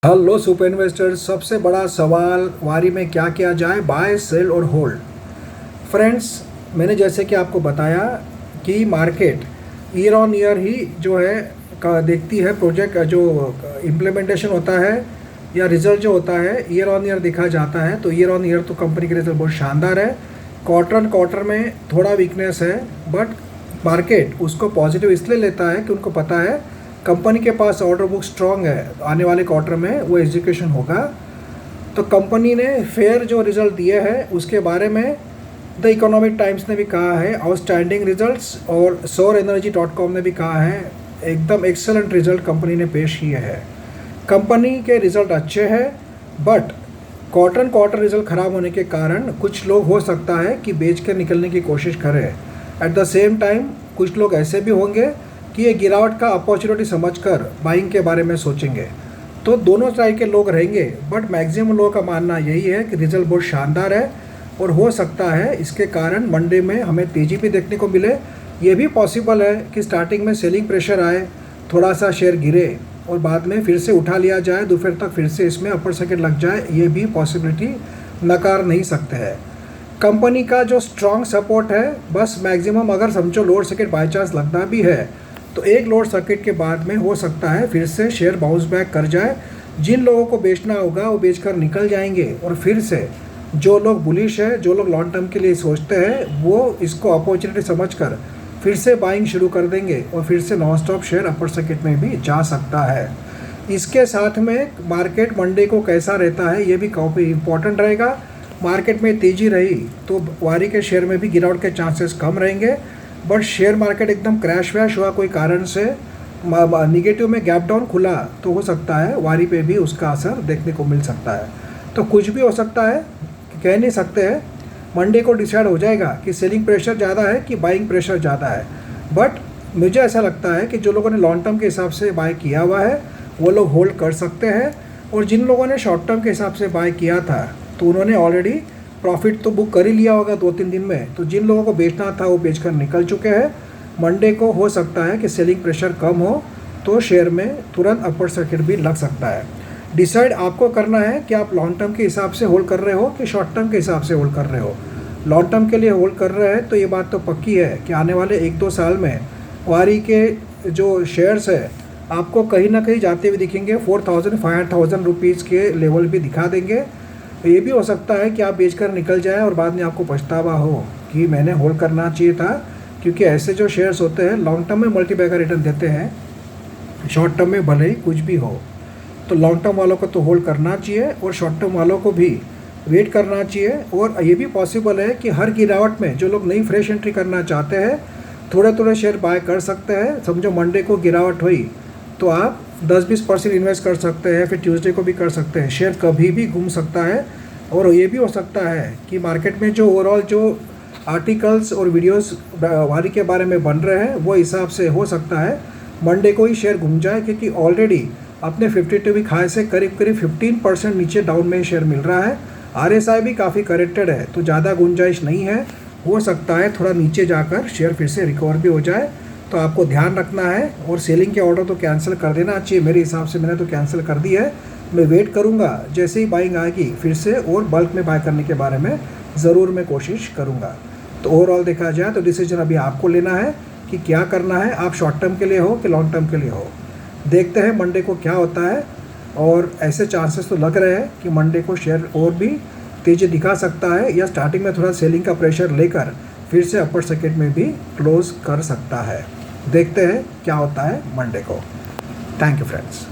Hello super investors. सबसे बड़ा सवाल वारी में क्या किया जाए, बाय सेल और होल्ड। फ्रेंड्स, मैंने जैसे कि आपको बताया कि मार्केट ईयर ऑन ईयर ही जो है देखती है। प्रोजेक्ट जो इम्प्लीमेंटेशन होता है या रिजल्ट जो होता है ईयर ऑन ईयर देखा जाता है। तो ईयर ऑन ईयर तो कंपनी के रिजल्ट बहुत शानदार है। क्वार्टर में थोड़ा वीकनेस है, बट मार्केट उसको पॉजिटिव इसलिए लेता है कि उनको पता है कंपनी के पास ऑर्डर बुक स्ट्रॉन्ग है, आने वाले क्वार्टर में वो एग्जीक्यूशन होगा। तो कंपनी ने फेयर जो रिज़ल्ट दिए हैं उसके बारे में द इकोनॉमिक टाइम्स ने भी कहा है आउटस्टैंडिंग रिजल्ट्स, और SolarEnergy.com ने भी कहा है एकदम एक्सेलेंट रिजल्ट कंपनी ने पेश किए हैं। कंपनी के रिज़ल्ट अच्छे हैं, बट क्वार्टर रिज़ल्ट ख़राब होने के कारण कुछ लोग हो सकता है कि बेच कर निकलने की कोशिश करें। एट द सेम टाइम कुछ लोग ऐसे भी होंगे कि ये गिरावट का अपॉर्चुनिटी समझकर बाइंग के बारे में सोचेंगे। तो दोनों टाइप के लोग रहेंगे, बट मैक्सिमम लोगों का मानना यही है कि रिजल्ट बहुत शानदार है और हो सकता है इसके कारण मंडे में हमें तेज़ी भी देखने को मिले। ये भी पॉसिबल है कि स्टार्टिंग में सेलिंग प्रेशर आए, थोड़ा सा शेयर गिरे और बाद में फिर से उठा लिया जाए, दोपहर तक फिर से इसमें अपर सर्किट लग जाए। ये भी पॉसिबिलिटी नकार नहीं सकते हैं। कंपनी का जो स्ट्रॉन्ग सपोर्ट है, बस मैक्सिमम अगर समझो लोअर सर्किट बाई चांस लगता भी है तो एक लोअर सर्किट के बाद में हो सकता है फिर से शेयर बाउंस बैक कर जाए। जिन लोगों को बेचना होगा वो बेचकर निकल जाएंगे, और फिर से जो लोग बुलिश है, जो लोग लॉन्ग टर्म के लिए सोचते हैं, वो इसको अपॉर्चुनिटी समझकर फिर से बाइंग शुरू कर देंगे और फिर से non stop share upper circuit में भी जा सकता है। इसके साथ में मार्केट मंडे को कैसा रहता है ये भी काफ़ी इंपॉर्टेंट रहेगा। मार्केट में तेज़ी रही तो वारी के शेयर में भी गिरावट के चांसेस कम रहेंगे, बट शेयर मार्केट एकदम क्रैश वैश हुआ कोई कारण से निगेटिव में गैप डाउन खुला तो हो सकता है वारी पे भी उसका असर देखने को मिल सकता है। तो कुछ भी हो सकता है, कह नहीं सकते हैं। मंडे को डिसाइड हो जाएगा कि सेलिंग प्रेशर ज़्यादा है कि बाइंग प्रेशर ज़्यादा है। बट मुझे ऐसा लगता है कि जो लोगों ने लॉन्ग टर्म के हिसाब से बाय किया हुआ है वो लोग होल्ड कर सकते हैं, और जिन लोगों ने शॉर्ट टर्म के हिसाब से बाय किया था तो उन्होंने ऑलरेडी प्रॉफिट तो बुक कर ही लिया होगा 2-3 दिन में। तो जिन लोगों को बेचना था वो बेचकर निकल चुके हैं। मंडे को हो सकता है कि सेलिंग प्रेशर कम हो तो शेयर में तुरंत अपर सर्किट भी लग सकता है। डिसाइड आपको करना है कि आप लॉन्ग टर्म के हिसाब से होल्ड कर रहे हो कि शॉर्ट टर्म के हिसाब से होल्ड कर रहे हो। लॉन्ग टर्म के लिए होल्ड कर रहे हैं तो ये बात तो पक्की है कि आने वाले 1-2 साल में वारी के जो शेयर्स है आपको कहीं ना कहीं जाते हुए दिखेंगे। 4,000-5,000 रुपीज़ के लेवल भी दिखा देंगे। ये भी हो सकता है कि आप बेचकर निकल जाए और बाद में आपको पछतावा हो कि मैंने होल्ड करना चाहिए था, क्योंकि ऐसे जो शेयर्स होते हैं लॉन्ग टर्म में मल्टीबैगर रिटर्न देते हैं, शॉर्ट टर्म में भले ही कुछ भी हो। तो लॉन्ग टर्म वालों को तो होल्ड करना चाहिए और शॉर्ट टर्म वालों को भी वेट करना चाहिए। और ये भी पॉसिबल है कि हर गिरावट में जो लोग नई फ्रेश एंट्री करना चाहते हैं थोड़े शेयर बाय कर सकते हैं। समझो मंडे को गिरावट हुई तो आप 10-20% इन्वेस्ट कर सकते हैं, फिर ट्यूसडे को भी कर सकते हैं। शेयर कभी भी घूम सकता है। और ये भी हो सकता है कि मार्केट में जो ओवरऑल जो आर्टिकल्स और वीडियोस वारी के बारे में बन रहे हैं वो हिसाब से हो सकता है मंडे को ही शेयर घूम जाए, क्योंकि ऑलरेडी अपने 52 वीक हाई से करीब 15% नीचे डाउन में शेयर मिल रहा है। RSI भी काफ़ी करेक्टेड है, तो ज़्यादा गुंजाइश नहीं है। हो सकता है थोड़ा नीचे जाकर शेयर फिर से रिकवर भी हो जाए। तो आपको ध्यान रखना है, और सेलिंग के ऑर्डर तो कैंसिल कर देना चाहिए। मेरे हिसाब से मैंने तो कैंसिल कर दी है। मैं वेट करूंगा, जैसे ही बाइंग आएगी फिर से और बल्क में बाय करने के बारे में ज़रूर मैं कोशिश करूंगा। तो ओवरऑल देखा जाए तो डिसीजन अभी आपको लेना है कि क्या करना है। आप शॉर्ट टर्म के लिए हो कि लॉन्ग टर्म के लिए हो। देखते हैं मंडे को क्या होता है, और ऐसे चांसेस तो लग रहे हैं कि मंडे को शेयर और भी तेज़ी दिखा सकता है, या स्टार्टिंग में थोड़ा सेलिंग का प्रेशर लेकर फिर से अपर सर्किट में भी क्लोज कर सकता है। देखते हैं क्या होता है मंडे को। Thank you friends.